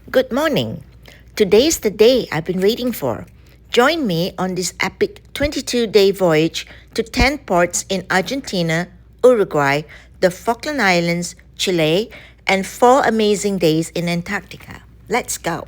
Good morning. Today's the day I've been waiting for. Join me on this epic 22-day voyage to 10 ports in Argentina, Uruguay, the Falkland Islands, Chile, and 4 amazing days in Antarctica. Let's go.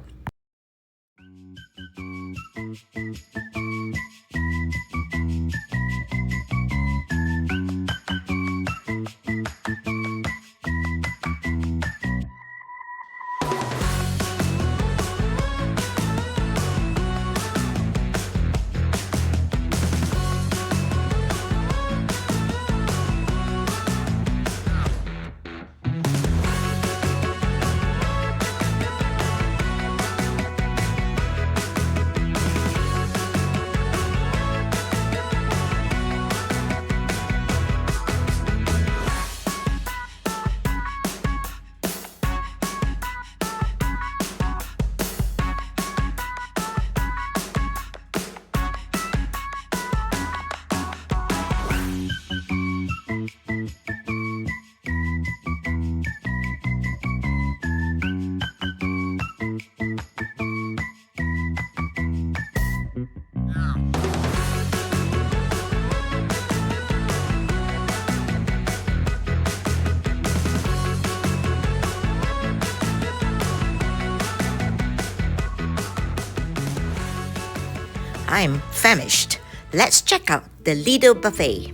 I'm famished. Let's check out the Lido buffet.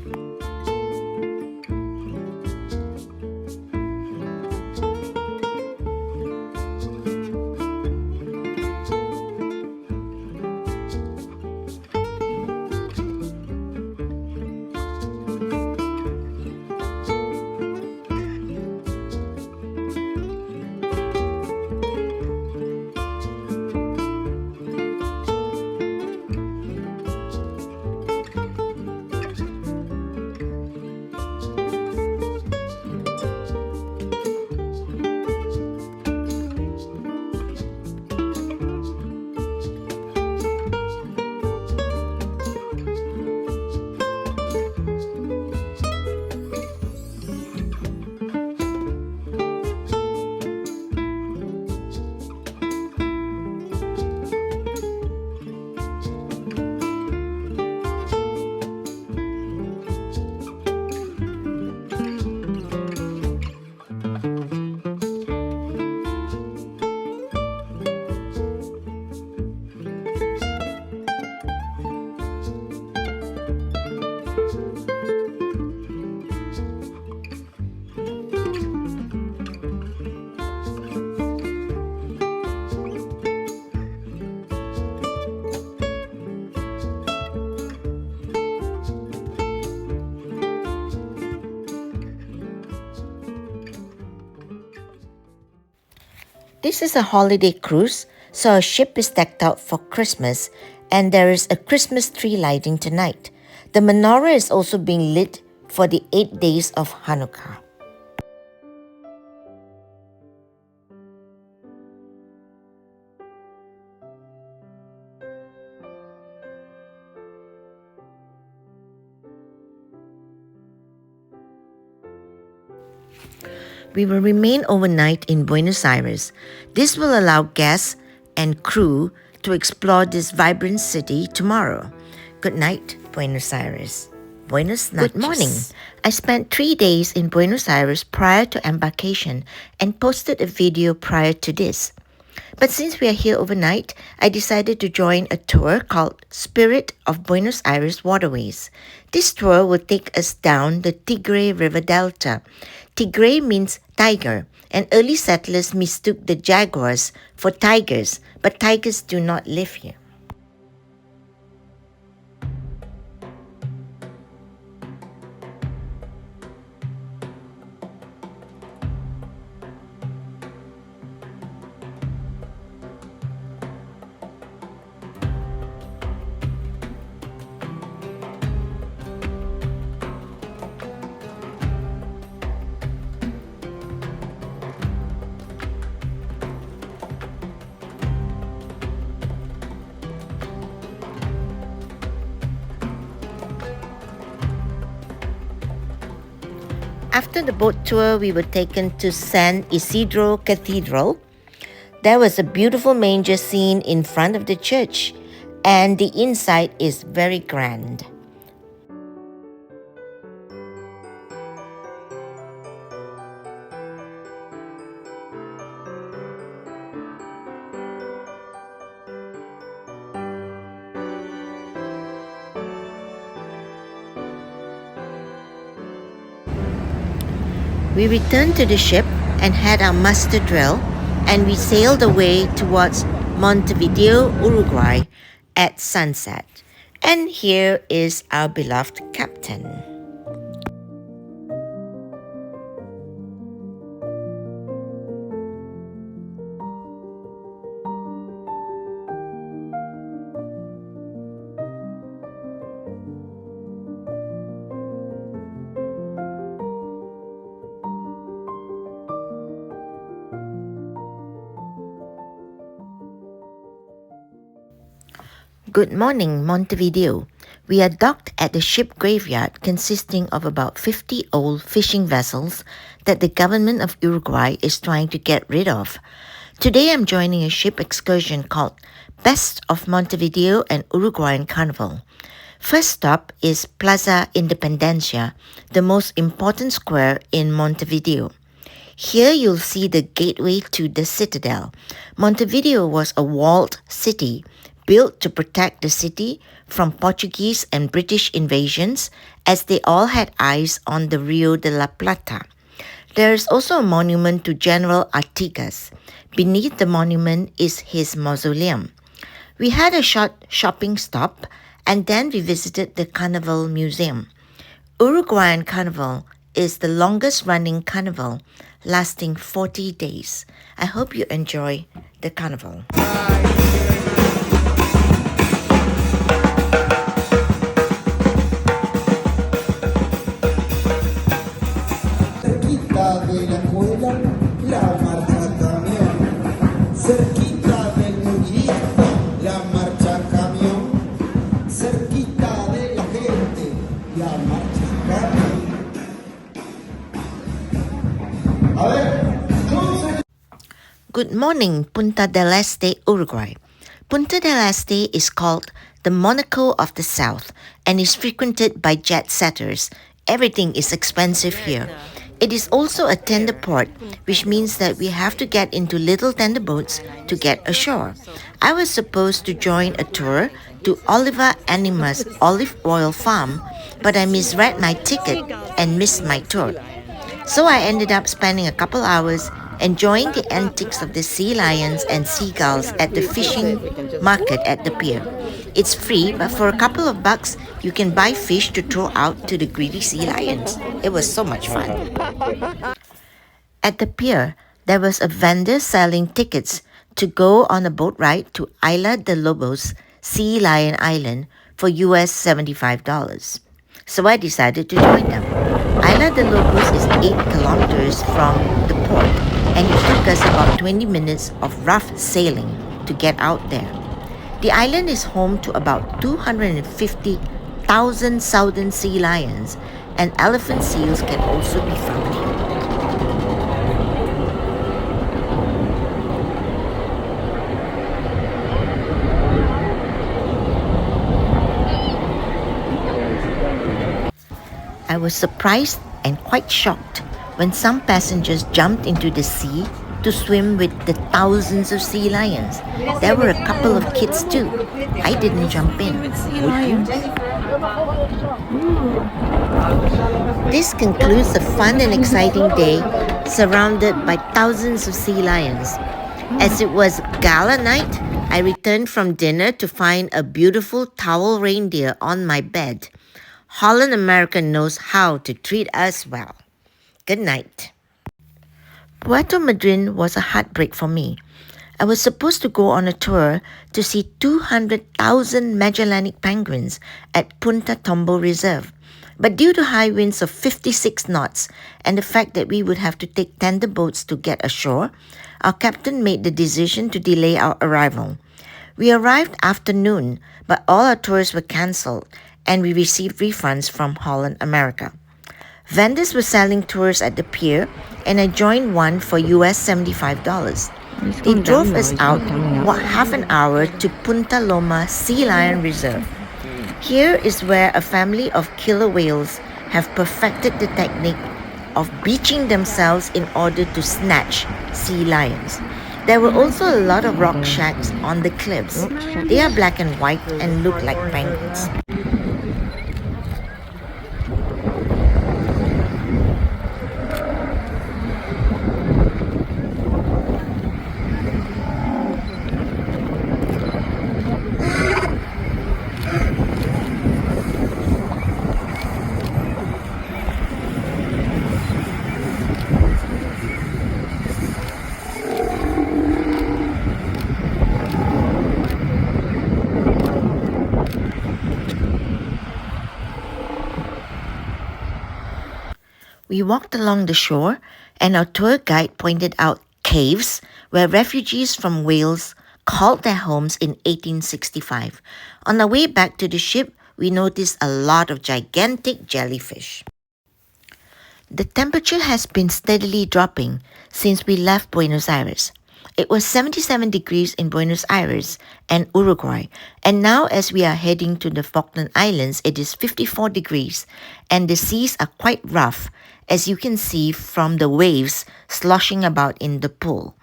This is a holiday cruise, so our ship is decked out for Christmas and there is a Christmas tree lighting tonight. The menorah is also being lit for the 8 days of Hanukkah. We will remain overnight in Buenos Aires. This will allow guests and crew to explore this vibrant city tomorrow. Good night, Buenos Aires. Buenos noches. Good morning. I spent 3 days in Buenos Aires prior to embarkation and posted a video prior to this. But since we are here overnight, I decided to join a tour called Spirit of Buenos Aires Waterways. This tour will take us down the Tigre River Delta. Tigre means tiger, and early settlers mistook the jaguars for tigers, but tigers do not live here. After the boat tour, we were taken to San Isidro Cathedral. There was a beautiful manger scene in front of the church, and the inside is very grand. We returned to the ship and had our muster drill, and we sailed away towards Montevideo, Uruguay at sunset. And here is our beloved captain. Good morning, Montevideo. We are docked at the ship graveyard consisting of about 50 old fishing vessels that the government of Uruguay is trying to get rid of. Today I'm joining a ship excursion called Best of Montevideo and Uruguayan Carnival. First stop is Plaza Independencia, the most important square in Montevideo. Here you'll see the gateway to the citadel. Montevideo was a walled city built to protect the city from Portuguese and British invasions, as they all had eyes on the Rio de la Plata. There is also a monument to General Artigas. Beneath the monument is his mausoleum. We had a short shopping stop, and then we visited the Carnival Museum. Uruguayan Carnival is the longest running carnival, lasting 40 days. I hope you enjoy the carnival. Cerquita del mullito, la marcha camión. Cerquita de la gente, la marcha camión. A ver, Good morning, Punta del Este, Uruguay. Punta del Este is called the Monaco of the South and is frequented by jet setters. Everything is expensive here. It is also a tender port, which means that we have to get into little tender boats to get ashore. I was supposed to join a tour to Oliva Anima's olive oil farm, but I misread my ticket and missed my tour. So I ended up spending a couple hours enjoying the antics of the sea lions and seagulls at the fishing market at the pier. It's free, but for a couple of bucks, you can buy fish to throw out to the greedy sea lions. It was so much fun. At the pier, there was a vendor selling tickets to go on a boat ride to Isla de Lobos, Sea Lion Island, for US $75. So I decided to join them. Isla de Lobos is 8 kilometers from the port, and it took us about 20 minutes of rough sailing to get out there. The island is home to about 250,000 southern sea lions, and elephant seals can also be found here. I was surprised and quite shocked when some passengers jumped into the sea to swim with the thousands of sea lions. There were a couple of kids too. I didn't jump in. This concludes a fun and exciting day surrounded by thousands of sea lions. As it was gala night, I returned from dinner to find a beautiful towel reindeer on my bed. Holland America knows how to treat us well. Good night. Puerto Madryn was a heartbreak for me. I was supposed to go on a tour to see 200,000 Magellanic penguins at Punta Tombo Reserve. But due to high winds of 56 knots and the fact that we would have to take tender boats to get ashore, our captain made the decision to delay our arrival. We arrived after noon, but all our tours were cancelled and we received refunds from Holland America. Vendors were selling tours at the pier, and I joined one for US $75. They drove us out half an hour to Punta Loma Sea Lion Reserve. Here is where a family of killer whales have perfected the technique of beaching themselves in order to snatch sea lions. There were also a lot of rock shacks on the cliffs. They are black and white and look like penguins. We walked along the shore, and our tour guide pointed out caves where refugees from Wales called their homes in 1865. On our way back to the ship, we noticed a lot of gigantic jellyfish. The temperature has been steadily dropping since we left Buenos Aires. It was 77 degrees in Buenos Aires and Uruguay, and now as we are heading to the Falkland Islands, it is 54 degrees, and the seas are quite rough, as you can see from the waves sloshing about in the pool.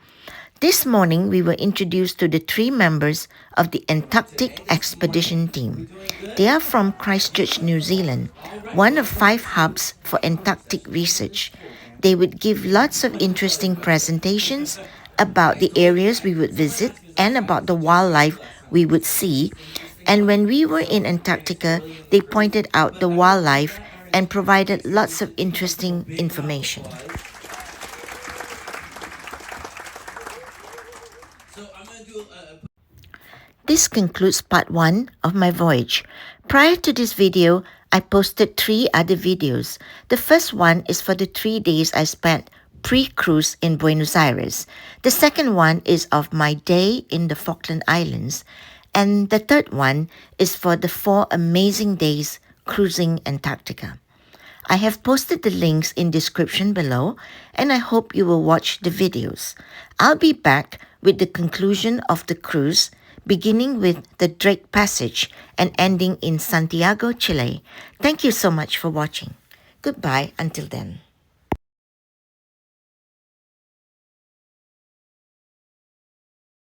This morning, we were introduced to the 3 members of the Antarctic expedition team. They are from Christchurch, New Zealand, one of 5 hubs for Antarctic research. They would give lots of interesting presentations about the areas we would visit and about the wildlife we would see. And when we were in Antarctica, they pointed out the wildlife and provided lots of interesting information. This concludes part 1 of my voyage. Prior to this video, I posted 3 other videos. The first one is for the 3 days I spent pre-cruise in Buenos Aires. The second one is of my day in the Falkland Islands. And the third one is for the 4 amazing days cruising Antarctica. I have posted the links in description below, and I hope you will watch the videos. I'll be back with the conclusion of the cruise, beginning with the Drake Passage and ending in Santiago, Chile. Thank you so much for watching. Goodbye until then.